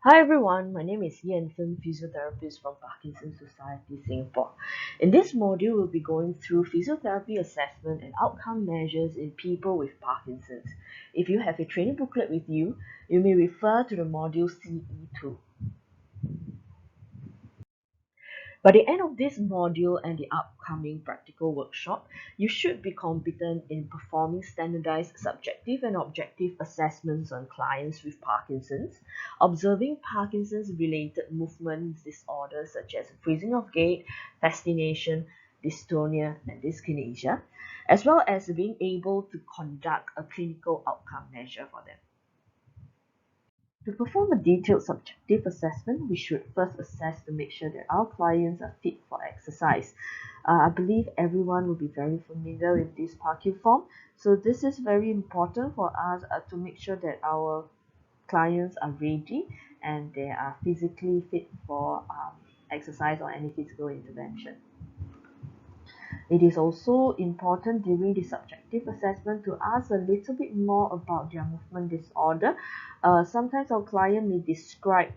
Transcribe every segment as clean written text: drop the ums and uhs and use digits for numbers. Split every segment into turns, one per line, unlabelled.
Hi everyone, my name is Yan Fen, physiotherapist from Parkinson Society Singapore. In this module, we'll be going through physiotherapy assessment and outcome measures in people with Parkinson's. If you have a training booklet with you, you may refer to the module CE2. By the end of this module and the upcoming practical workshop, you should be competent in performing standardized subjective and objective assessments on clients with Parkinson's, observing Parkinson's related movement disorders such as freezing of gait, fascination, dystonia, and dyskinesia, as well as being able to conduct a clinical outcome measure for them. To perform a detailed subjective assessment, we should first assess to make sure that our clients are fit for exercise. I believe everyone will be very familiar with this PARQ form. So this is very important for us to make sure that our clients are ready and they are physically fit for exercise or any physical intervention. It is also important during the subjective assessment to ask a little bit more about their movement disorder. Sometimes our client may describe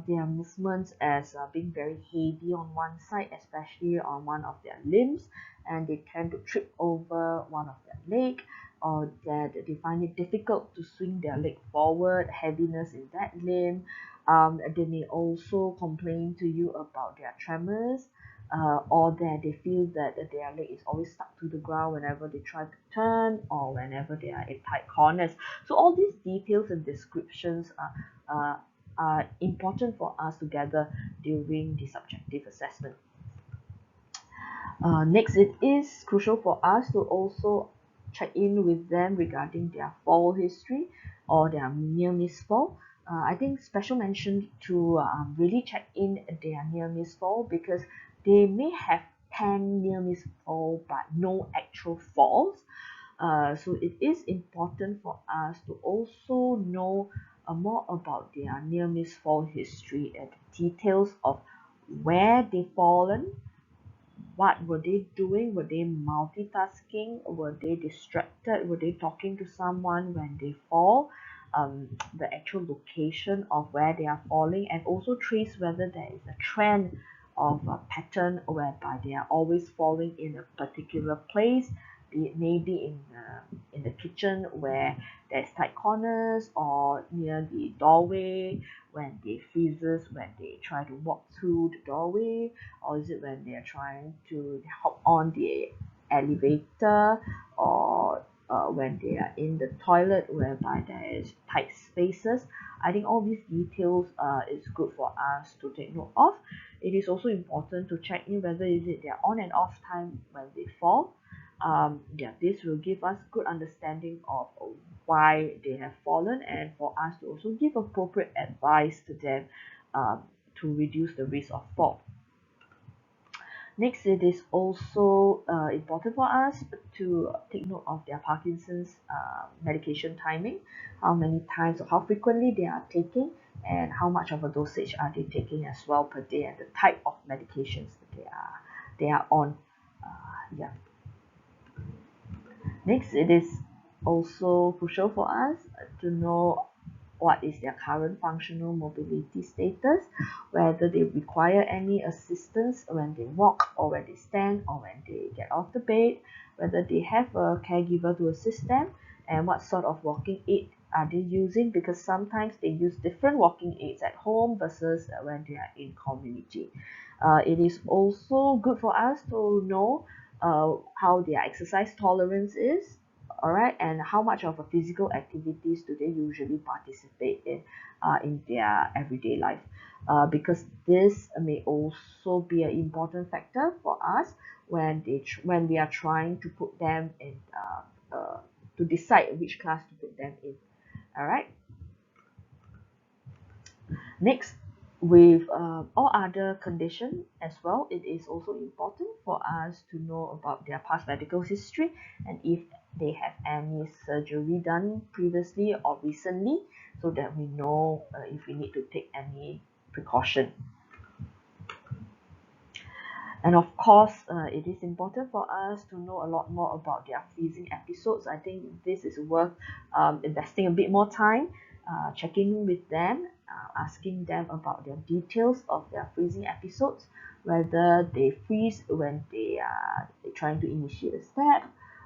their movements as being very heavy on one side, especially on one of their limbs, and they tend to trip over one of their leg, or that they find it difficult to swing their leg forward, heaviness in that limb. They may also complain to you about their tremors, or that they feel that their leg is always stuck to the ground whenever they try to turn or whenever they are in tight corners. So all these details and descriptions are important for us to gather during the subjective assessment. Next, it is crucial for us to also check in with them regarding their fall history or their near miss fall. I think special mention to really check in their near miss fall, because they may have 10 near miss fall but no actual falls. So it is important for us to also know more about their near miss fall history and details of where they've fallen. What were they doing? Were they multitasking? Were they distracted? Were they talking to someone when they fall? The actual location of where they are falling, and also trace whether there is a trend of a pattern whereby they are always falling in a particular place, be it maybe in the kitchen where there's tight corners, or near the doorway when they freezes when they try to walk through the doorway, or is it when they are trying to hop on the elevator, or when they are in the toilet whereby there is tight spaces. I think all these details is good for us to take note of. It is also important to check in whether is it their on and off time when they fall. Yeah, this will give us good understanding of why they have fallen, and for us to also give appropriate advice to them to reduce the risk of fall. Next, it is also important for us to take note of their Parkinson's medication timing, how many times or how frequently they are taking, and how much of a dosage are they taking as well per day, and the type of medications that they are on. Yeah. Next, it is also crucial for us to know what is their current functional mobility status, whether they require any assistance when they walk or when they stand or when they get off the bed, whether they have a caregiver to assist them, and what sort of walking aid are they using, because sometimes they use different walking aids at home versus when they are in community. It is also good for us to know how their exercise tolerance is, all right, and how much of a physical activities do they usually participate in their everyday life, because this may also be an important factor for us when we are trying to put them in to decide which class to put them in. All right. Next, with all other conditions as well, it is also important for us to know about their past medical history, and if they have any surgery done previously or recently, so that we know if we need to take any precaution. And of course, it is important for us to know a lot more about their freezing episodes. I think this is worth investing a bit more time checking with them asking them about their details of their freezing episodes, whether they freeze when they are trying to initiate a step,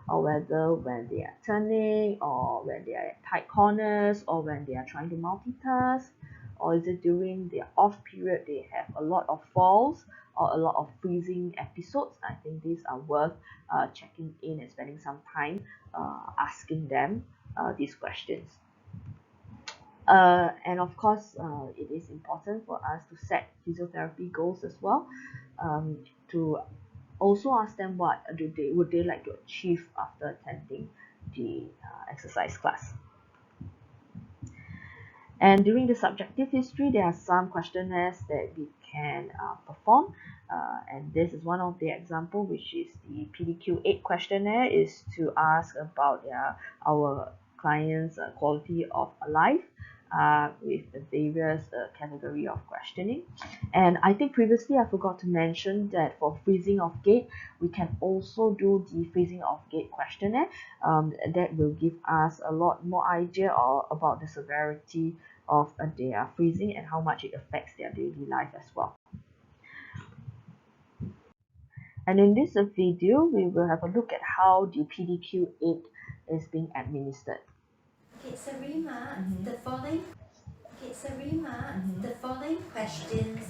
or whether when they are turning, or when they are at tight corners, or when they are trying to multitask, or is it during their off period they have a lot of falls or a lot of freezing episodes. I think these are worth checking in and spending some time asking them these questions. And of course, it is important for us to set physiotherapy goals as well, to also ask them what do they would they like to achieve after attending the exercise class. And during the subjective history, there are some questionnaires that we can perform. And this is one of the example, which is the PDQ-8 questionnaire, is to ask about our clients' quality of life with the various category of questioning. And I think previously I forgot to mention that for freezing of gait, we can also do the freezing of gait questionnaire. That will give us a lot more idea about the severity of their freezing and how much it affects their daily life as well. And in this video, we will have a look at how the PDQ-8 is being administered.
Okay, so Rima, the following the following questions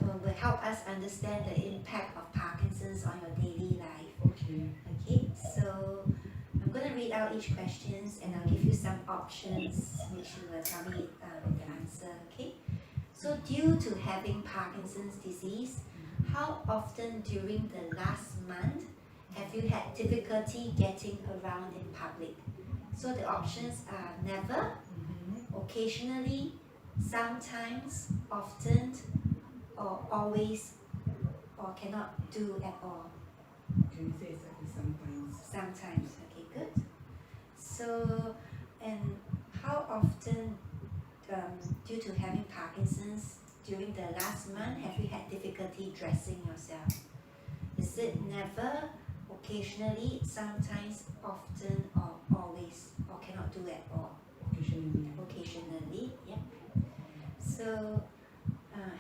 will help us understand the impact of Parkinson's on your daily life. Okay, so I'm going to read out each questions and I'll give you some options which you will tell me the answer. Okay, so due to having Parkinson's disease, how often during the last month have you had difficulty getting around in public? So the options are never, occasionally, sometimes, often, or always, or cannot do at all.
Can you say exactly sometimes?
Sometimes, okay, good. So, and how often, due to having Parkinson's, during the last month, have you had difficulty dressing yourself? Is it never, occasionally, sometimes, often, or always, or cannot do at all?
Occasionally.
Occasionally, yeah. So,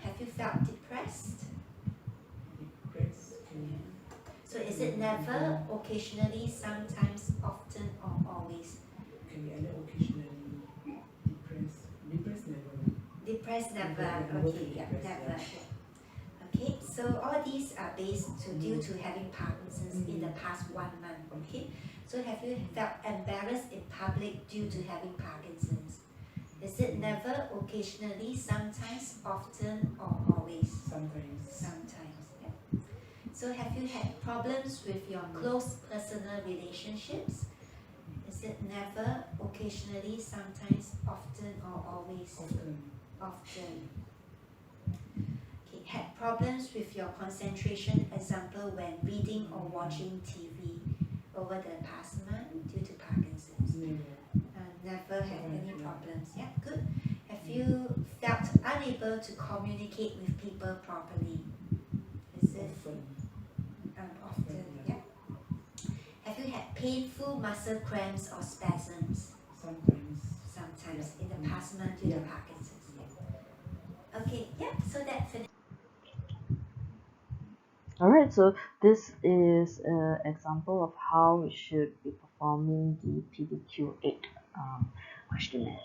have you felt depressed?
Depressed?
So is it never, occasionally, sometimes, often, or always?
Can be either occasionally. Depressed? Depressed never.
Depressed never.
Never
Okay, yeah, never. Yeah. Okay, so all these are based due to having Parkinson's in the past 1 month. Okay, so have you felt embarrassed in public due to having Parkinson's? Is it never, occasionally, sometimes, often, or always?
Sometimes.
Sometimes, yeah. So have you had problems with your close personal relationships? Is it never, occasionally, sometimes, often, or always?
Often.
Often. Okay, had problems with your concentration, example when reading or watching TV over the past month due to Parkinson's?
Never.
Never had any problems. Yeah, good. Have you felt unable to communicate with people properly? Is it often? Yeah. Have you had painful muscle cramps or spasms?
Sometimes.
Sometimes in the past month due to Parkinson's. Yeah. Okay. Yeah. So that finished.
Alright, so this is an example of how we should be performing the PDQ-8 questionnaire.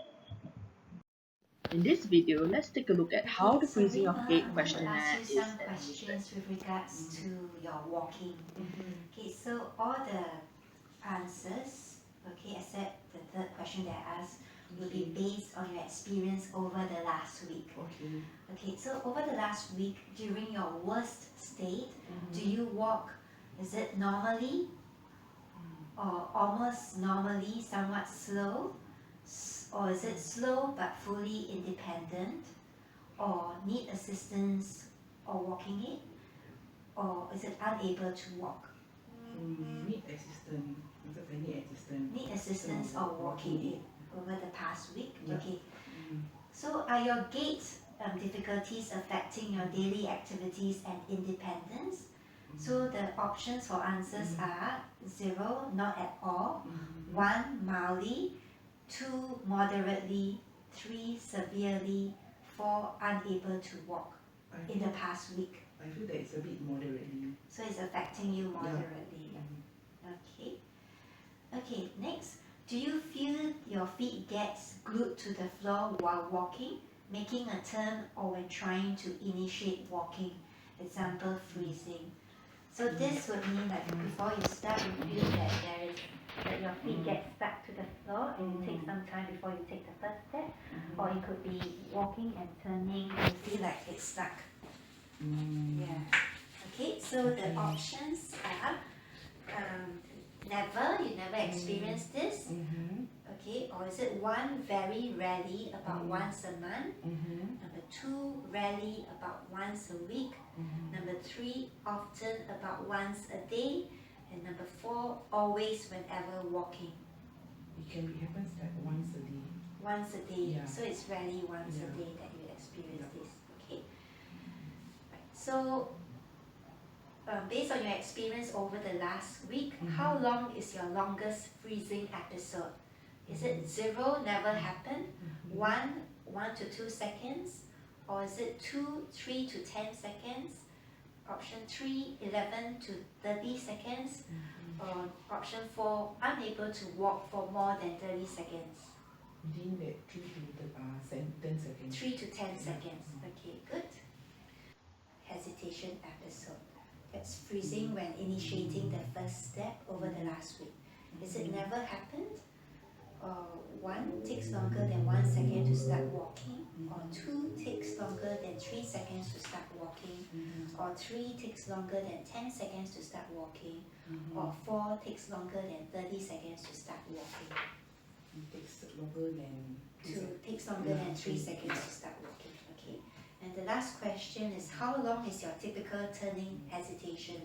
In this video, let's take a look at how the freezing of gait questionnaire is
Some
administered.
questions with regards to your walking. Okay, so all the answers, okay, except the third question that I asked, will be based on your experience over the last week.
Okay.
Okay, so over the last week, during your worst state, do you walk, is it normally or almost normally, somewhat slow? Or is it slow but fully independent? Or need assistance or walking it? Or is it unable to walk?
Need assistance. Because I need assistance.
Need assistance or walking it over the past week?
Yeah.
Okay. So are your gait difficulties affecting your daily activities and independence? So the options for answers are 0, not at all, 1, mildly, 2, moderately, 3, severely, 4 unable to walk
I
in the
feel,
past week.
I feel that it's a bit moderately.
So it's affecting you
Yeah.
moderately. Okay. Okay, next. Do you feel your feet gets glued to the floor while walking, making a turn, or when trying to initiate walking? Example, freezing. So this would mean that before you start, you feel that that your feet get stuck to the floor and you take some time before you take the first step, or it could be walking and turning and you feel like it's stuck. Yeah. Okay, so the options are never, you never experienced this. Okay, or is it one, very rarely, about once a month? Number two, rarely, about once a week. Number three, often, about once a day. And number four, always, whenever walking.
It can be happens like once a day.
Once a day.
Yeah.
So it's rarely once a
Yeah.
day that you experience this. Okay. Right. So based on your experience over the last week, how long is your longest freezing episode? Is it 0, never happened, 1 to 2 seconds, or is it 2, 3 to 10 seconds, option 3, 11 to 30 seconds, or option 4, unable to walk for more than 30 seconds?
Within that 3 to 10 seconds.
3 to 10 seconds. Okay, good. Hesitation episode. That's freezing when initiating the first step over the last week. Is it never happened? Or 1 takes longer than 1 second to start walking, or 2 takes longer than 3 seconds to start walking, or 3 takes longer than 10 seconds to start walking, or 4 takes longer than 30 seconds to start walking.
It takes longer than
2 takes longer than 3 seconds to start walking. Okay. And the last question is, how long is your typical turning hesitation?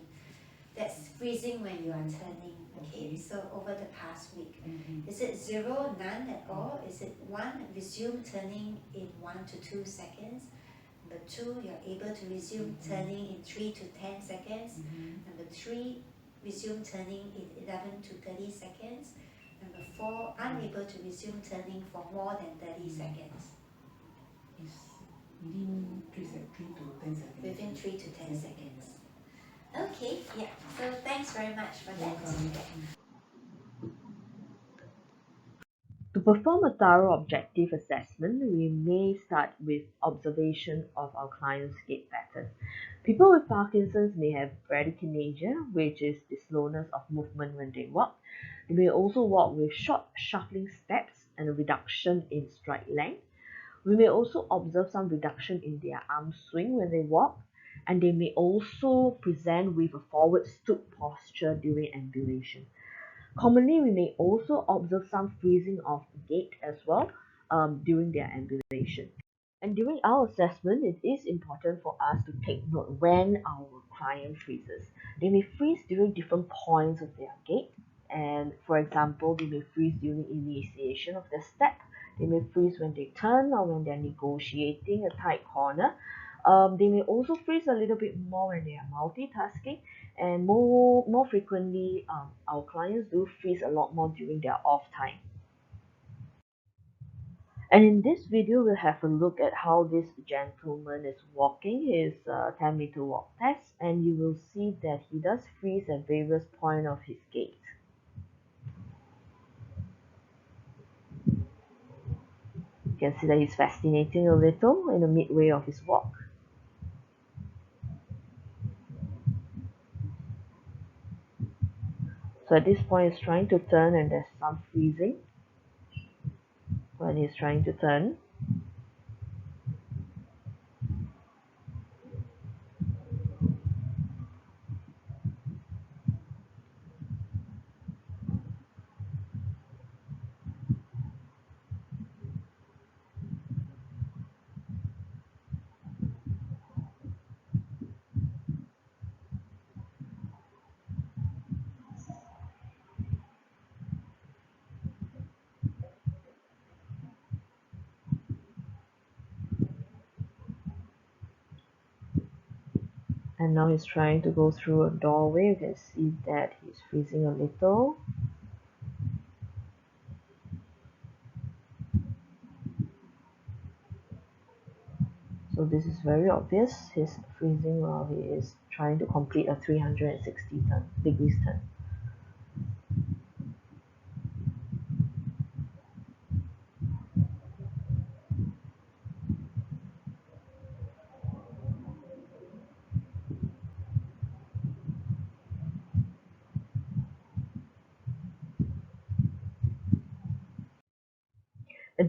That's freezing when you are turning. Okay, so over the past week. Is it 0, none at all? Is it 1, resume turning in 1 to 2 seconds? Number 2, you're able to resume turning in 3 to 10 seconds. Number 3, resume turning in 11 to 30 seconds. Number 4, unable to resume turning for more than 30 seconds.
It's within 3 to 10 seconds.
Within 3 to 10 seconds. Okay, yeah. So thanks very much for that.
To perform a thorough objective assessment, we may start with observation of our client's gait pattern. People with Parkinson's may have bradykinesia, which is the slowness of movement when they walk. They may also walk with short, shuffling steps and a reduction in stride length. We may also observe some reduction in their arm swing when they walk, and they may also present with a forward stoop posture during ambulation. Commonly, we may also observe some freezing of gait as well during their ambulation. And during our assessment, it is important for us to take note when our client freezes. They may freeze during different points of their gait. And for example, they may freeze during initiation of the step. They may freeze when they turn or when they're negotiating a tight corner. They may also freeze a little bit more when they are multitasking, and more frequently, our clients do freeze a lot more during their off time. And in this video, we'll have a look at how this gentleman is walking his 10-meter walk test, and you will see that he does freeze at various points of his gait. You can see that he's fascinating a little in the midway of his walk. So at this point, he's trying to turn, and there's some freezing when he's trying to turn. And now he's trying to go through a doorway. You can see that he's freezing a little. So this is very obvious. He's freezing while he is trying to complete a 360 degrees turn.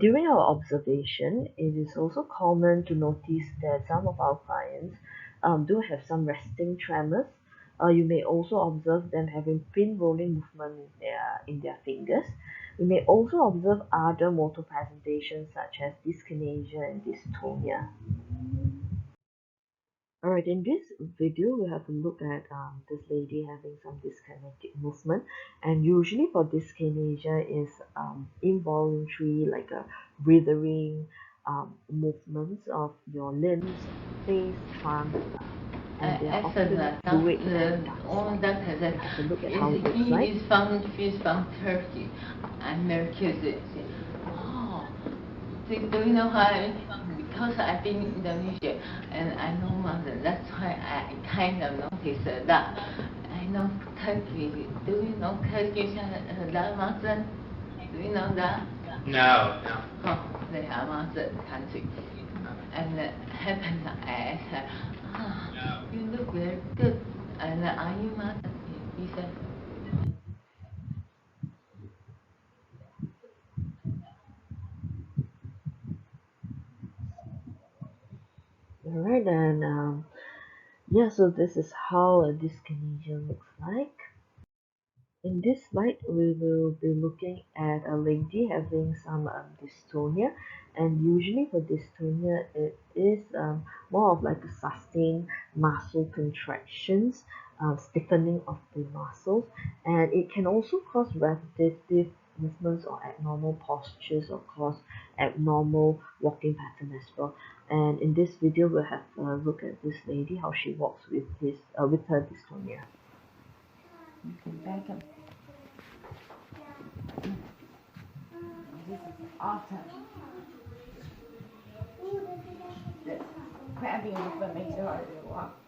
During our observation, it is also common to notice that some of our clients do have some resting tremors. You may also observe them having pin rolling movement in their fingers. You may also observe other motor presentations such as dyskinesia and dystonia. Alright, in this video, we have a look at this lady having some dyskinetic movement, and usually for dyskinesia is involuntary, like a writhing movements of your limbs, face, trunk, and they are often
Excellent.
fluid
The
and
only
duct-like.
doctor said
Have a look at how it looks
he
like.
is found fish from Turkey. I'm very curious. Oh, do you know why? Because I've been in Indonesia and I know mother. That's why I kind of noticed that. I know Turkey. Do you know Turkish that mother? Do you know that?
No, no.
Oh, they are mother country. And happened I asked her, you look very good. And are you mother? He said,
Alright, and yeah, so this is how a dyskinesia looks like. In this slide, we will be looking at a lady having some dystonia, and usually for dystonia, it is more of like a sustained muscle contractions, stiffening of the muscles, and it can also cause repetitive movements or abnormal postures or cause abnormal walking pattern as well. And in this video, we'll have a look at this lady how she walks with her dystonia.
you can back up. This is awesome. The cramping movement makes it hard to walk.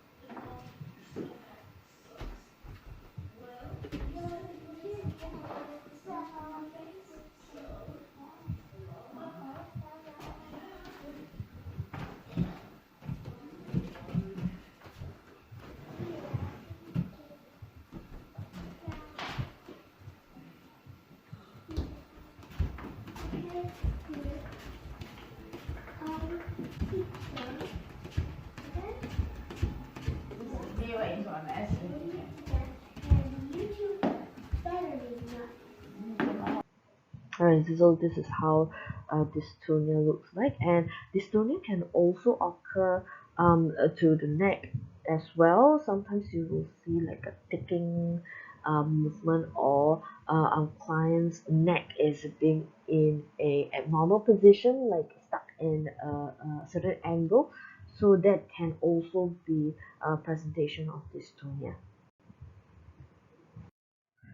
Alright, so this is how dystonia looks like, and dystonia can also occur to the neck as well. Sometimes you will see like a ticking movement, or our client's neck is being in a abnormal position, like stuck in a certain angle. So that can also be a presentation of dystonia.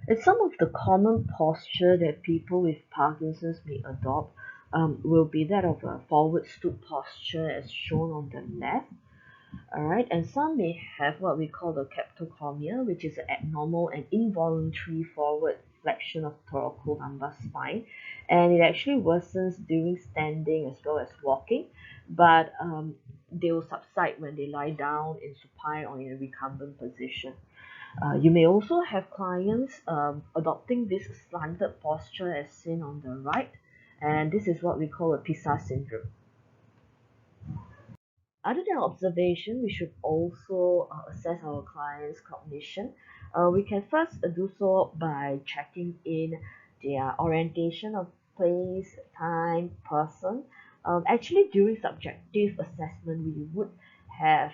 And some of the common posture that people with Parkinson's may adopt will be that of a forward stoop posture as shown on the left. Alright, and some may have what we call the captochomia, which is an abnormal and involuntary forward flexion of thoracolumbar spine, and it actually worsens during standing as well as walking, but they will subside when they lie down in supine or in a recumbent position. You may also have clients adopting this slanted posture as seen on the right, and this is what we call a PISA syndrome. Other than observation, we should also assess our client's cognition. We can first do so by checking in their orientation of place, time, person. Actually, during subjective assessment, we would have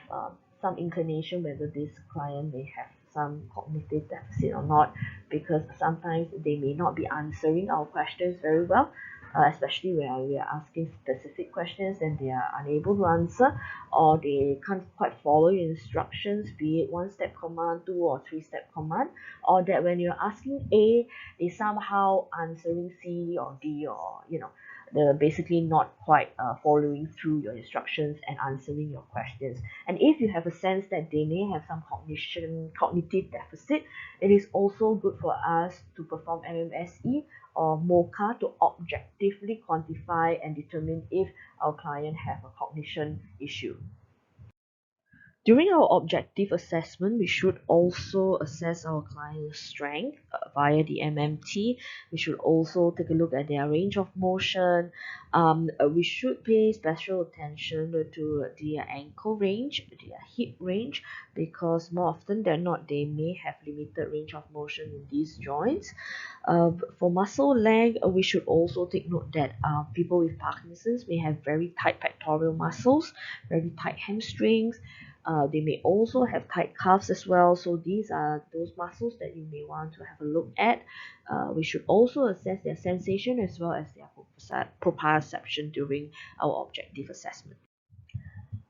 some inclination whether this client may have some cognitive deficit or not, because sometimes they may not be answering our questions very well, especially when we are asking specific questions and they are unable to answer, or they can't quite follow your instructions, be it one step command, two or three step command, or that when you're asking A, they somehow answering C or D, or they're basically not quite following through your instructions and answering your questions. And if you have a sense that they may have some cognitive deficit, it is also good for us to perform MMSE or MOCA to objectively quantify and determine if our client have a cognition issue. During our objective assessment, we should also assess our client's strength via the MMT. We should also take a look at their range of motion. We should pay special attention to their ankle range, their hip range, because more often than not, they may have limited range of motion in these joints. For muscle leg, we should also take note that people with Parkinson's may have very tight pectoral muscles, very tight hamstrings. They may also have tight calves as well. So these are those muscles that you may want to have a look at. We should also assess their sensation as well as their proprioception during our objective assessment.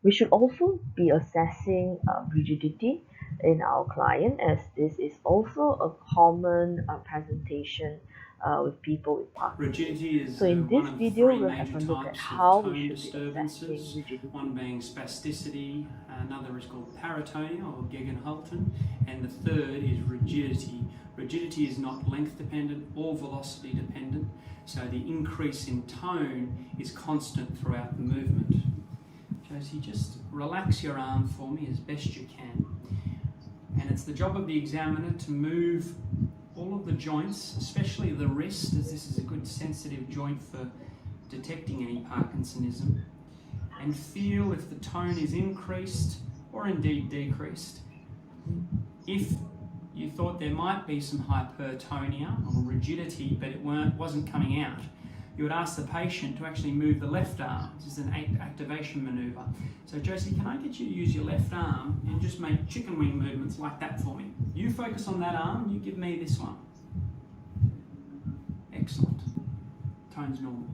We should also be assessing rigidity in our client, as this is also a common presentation with people with Parkinson's.
Rigidity is
So in
one
this
of
video,
three
we'll have
major
a look at
types
how
of
we
tone
should be assessing
disturbances,
rigidity.
one being spasticity, another is called paratonia or Gegenhalten, and the third is rigidity. Rigidity is not length dependent or velocity dependent, so the increase in tone is constant throughout the movement. Josie, just relax your arm for me as best you can. And it's the job of the examiner to move all of the joints, especially the wrist, as this is a good sensitive joint for detecting any Parkinsonism, and feel if the tone is increased or indeed decreased. If you thought there might be some hypertonia or rigidity, but it wasn't coming out, you would ask the patient to actually move the left arm. This is an activation maneuver. So Josie, can I get you to use your left arm and just make chicken wing movements like that for me? You focus on that arm, you give me this one. Excellent. Tone's normal.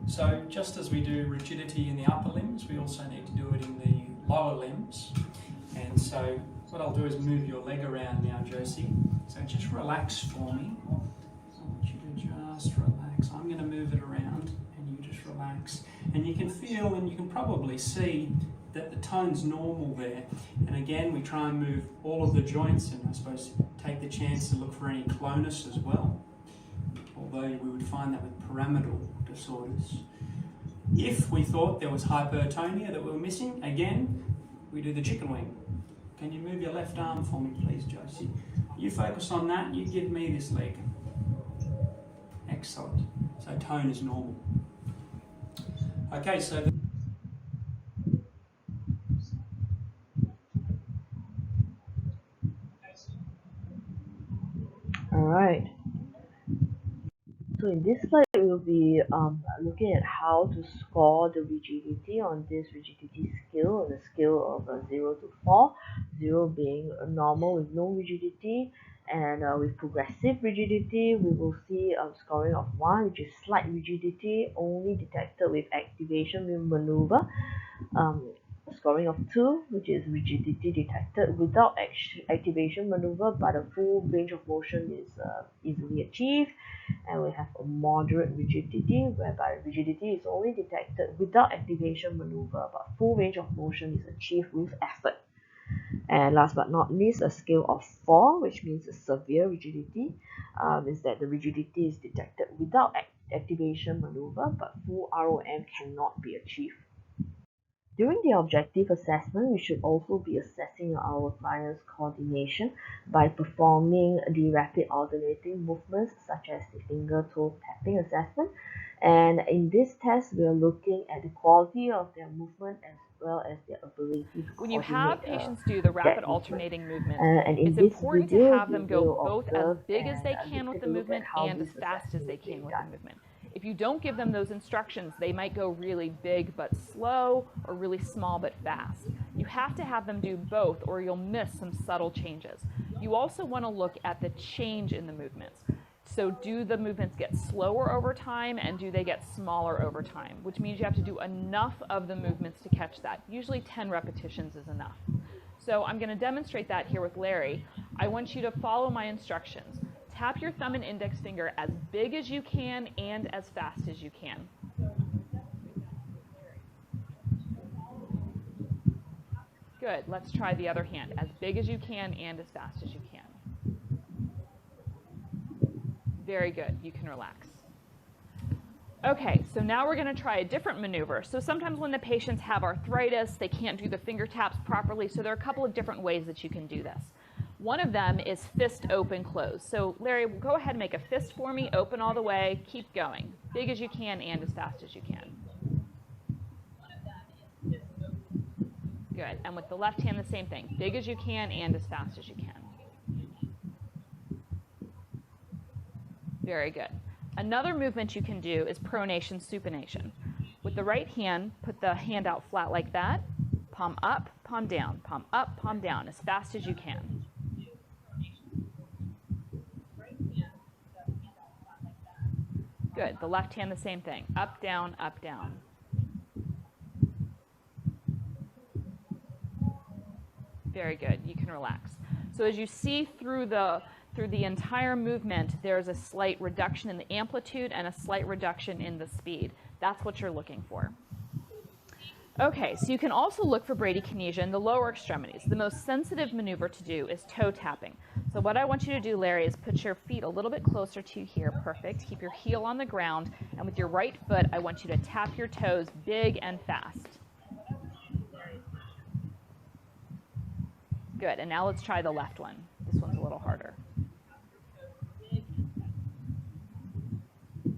So just as we do rigidity in the upper limbs, we also need to do it in the lower limbs. And so what I'll do is move your leg around now, Josie. So just relax for me. I want you to just relax. I'm going to move it around and you just relax. And you can feel and you can probably see that the tone's normal there. And again, we try and move all of the joints and I suppose take the chance to look for any clonus as well. Although we would find that with pyramidal disorders. If we thought there was hypertonia that we were missing, again, we do the chicken wing. Can you move your left arm for me, please, Josie? You focus on that, you give me this leg. Excellent. So tone is normal. Okay, so
Alright. So in this slide, we'll be looking at how to score the rigidity on this rigidity scale, on a scale of 0 to 4, 0 being normal with no rigidity, and with progressive rigidity, we will see a scoring of 1, which is slight rigidity, only detected with activation maneuver. Scoring of 2, which is rigidity detected without activation maneuver, but a full range of motion is easily achieved. And we have a moderate rigidity, whereby rigidity is only detected without activation maneuver, but full range of motion is achieved with effort. And last but not least, a scale of 4, which means a severe rigidity, is that the rigidity is detected without activation maneuver, but full ROM cannot be achieved. During the objective assessment, we should also be assessing our client's coordination by performing the rapid alternating movements such as the finger toe tapping assessment. And in this test, we are looking at the quality of their movement as well as their ability to
When you have
coordinate
patients do the rapid
that movement.
alternating movements,
And in
it's
this
important to
video,
have them
we
go
will
both as
observe
big as they
and
can with
take
the
a look at
movement
how
and as
this
fast as
assessment
they
is
can
being
with the
done.
movement. If you don't give them those instructions, they might go really big but slow or really small but fast. You have to have them do both or you'll miss some subtle changes. You also want to look at the change in the movements. So do the movements get slower over time and do they get smaller over time? Which means you have to do enough of the movements to catch that. Usually 10 repetitions is enough. So I'm going to demonstrate that here with Larry. I want you to follow my instructions. tap your thumb and index finger as big as you can and as fast as you can. Good. Let's try the other hand. As big as you can and as fast as you can. Very good. You can relax. Okay, so now we're going to try a different maneuver. So sometimes when the patients have arthritis, they can't do the finger taps properly, so there are a couple of different ways that you can do this. One of them is fist open close. So Larry, go ahead and make a fist for me, open all the way, keep going. Big as you can and as fast as you can. Good, and with the left hand the same thing. Big as you can and as fast as you can. Very good. Another movement you can do is pronation supination. With the right hand, put the hand out flat like that, palm up, palm down, as fast as you can. Good. The left hand, the same thing. Up, down, up, down. Very good. You can relax. So as you see through the entire movement, there's a slight reduction in the amplitude and a slight reduction in the speed. That's what you're looking for. Okay, so you can also look for bradykinesia in the lower extremities. The most sensitive maneuver to do is toe tapping. So what I want you to do, Larry, is put your feet a little bit closer to here. Perfect. Keep your heel on the ground, and with your right foot, I want you to tap your toes big and fast. Good, and now let's try the left one. This one's a little harder.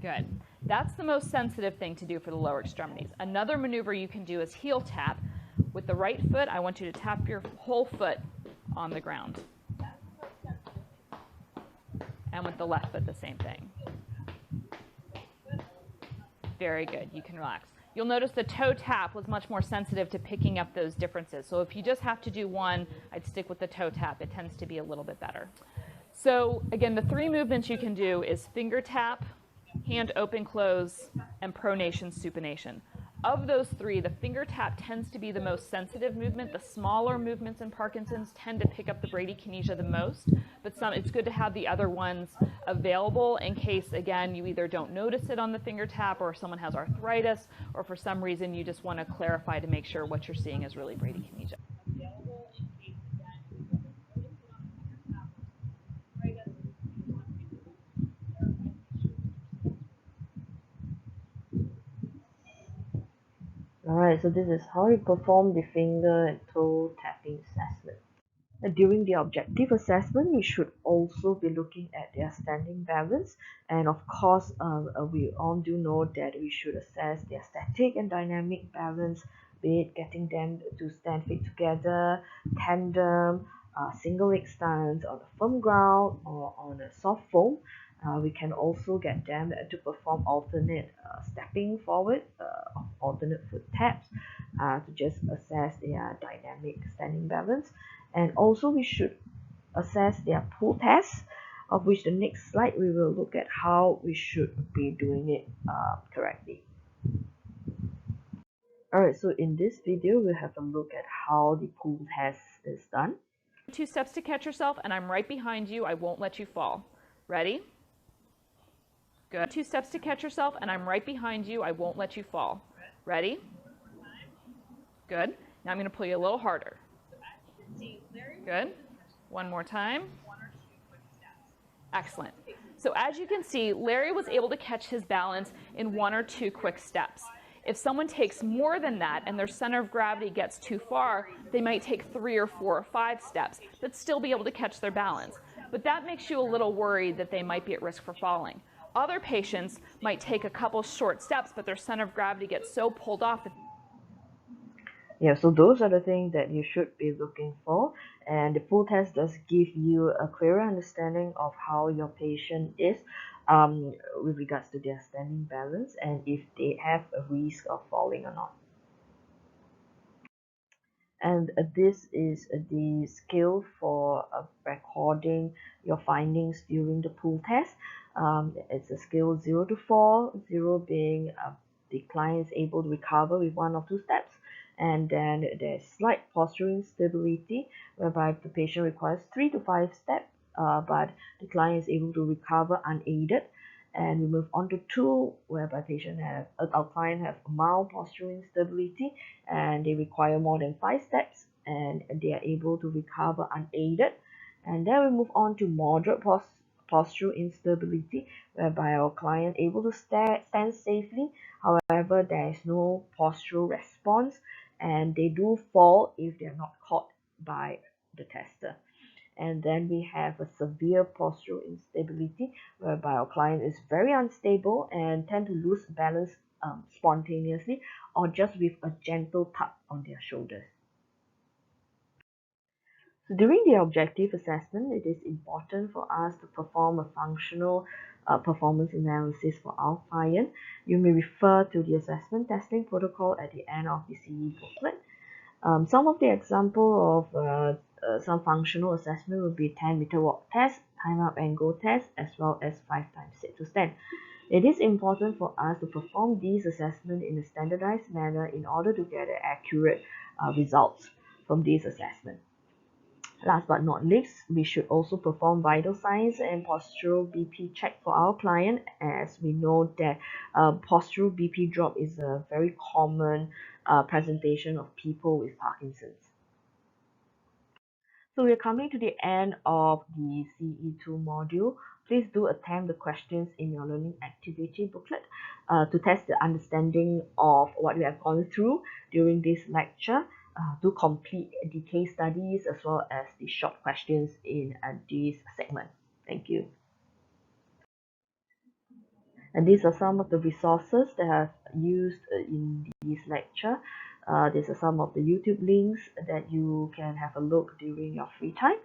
Good. That's the most sensitive thing to do for the lower extremities. Another maneuver you can do is heel tap. With the right foot, I want you to tap your whole foot on the ground. And with the left foot, the same thing. Very good. You can relax. You'll notice the toe tap was much more sensitive to picking up those differences. So if you just have to do one, I'd stick with the toe tap. It tends to be a little bit better. So again, the three movements you can do is finger tap, hand open close, and pronation supination. Of those three, the finger tap tends to be the most sensitive movement. The smaller movements in Parkinson's tend to pick up the bradykinesia the most, but it's good to have the other ones available in case, again, you either don't notice it on the finger tap or someone has arthritis, or for some reason you just want to clarify to make sure what you're seeing is really bradykinesia.
Alright, so this is how you perform the finger and toe tapping assessment. During the objective assessment, we should also be looking at their standing balance, and of course, we all do know that we should assess their static and dynamic balance, be it getting them to stand feet together, tandem, single leg stance on a firm ground or on a soft foam. We can also get them to perform alternate stepping forward, alternate foot taps, to just assess their dynamic standing balance. And also we should assess their pull test, of which the next slide we will look at how we should be doing it correctly. Alright, so in this video we'll have a look at how the pull test is done.
2 steps to catch yourself, and I'm right behind you. I won't let you fall. Ready? Good. 2 steps to catch yourself, and I'm right behind you. I won't let you fall. Ready? Good. Now I'm going to pull you a little harder. Good. One more time. Excellent. So as you can see, Larry was able to catch his balance in 1 or 2 quick steps. If someone takes more than that and their center of gravity gets too far, they might take 3 or 4 or 5 steps, but still be able to catch their balance. But that makes you a little worried that they might be at risk for falling. Other patients might take a couple short steps, but their center of gravity gets so pulled off that
Yeah, so those are the things that you should be looking for, and the pull test does give you a clearer understanding of how your patient is with regards to their standing balance and if they have a risk of falling or not. And this is the scale for recording your findings during the pull test. It's a scale 0 to 4, 0 being the client is able to recover with 1 or 2 steps, and then there's slight posturing stability whereby the patient requires 3 to 5 steps, but the client is able to recover unaided. And we move on to 2, whereby our client have mild postural instability and they require more than 5 steps and they are able to recover unaided. And then we move on to moderate postural instability, whereby our client able to stand safely. However, there is no postural response and they do fall if they are not caught by the tester. And then we have a severe postural instability, whereby our client is very unstable and tend to lose balance spontaneously or just with a gentle tap on their shoulders. So during the objective assessment, it is important for us to perform a functional performance analysis for our client. You may refer to the assessment testing protocol at the end of the CE booklet. Some of the example of some functional assessment would be 10-meter walk test, time up and go test, as well as 5 times sit to stand. It is important for us to perform these assessments in a standardized manner in order to get accurate results from these assessments. Last but not least, we should also perform vital signs and postural BP check for our client, as we know that postural BP drop is a very common presentation of people with Parkinson's. So we're coming to the end of the CE2 module. Please do attempt the questions in your learning activity booklet to test the understanding of what we have gone through during this lecture. Do complete the case studies as well as the short questions in this segment. Thank you. And these are some of the resources that I've used in this lecture. These are some of the YouTube links that you can have a look during your free time.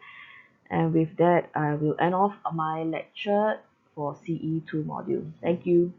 And with that, I will end off my lecture for CE2 module. Thank you.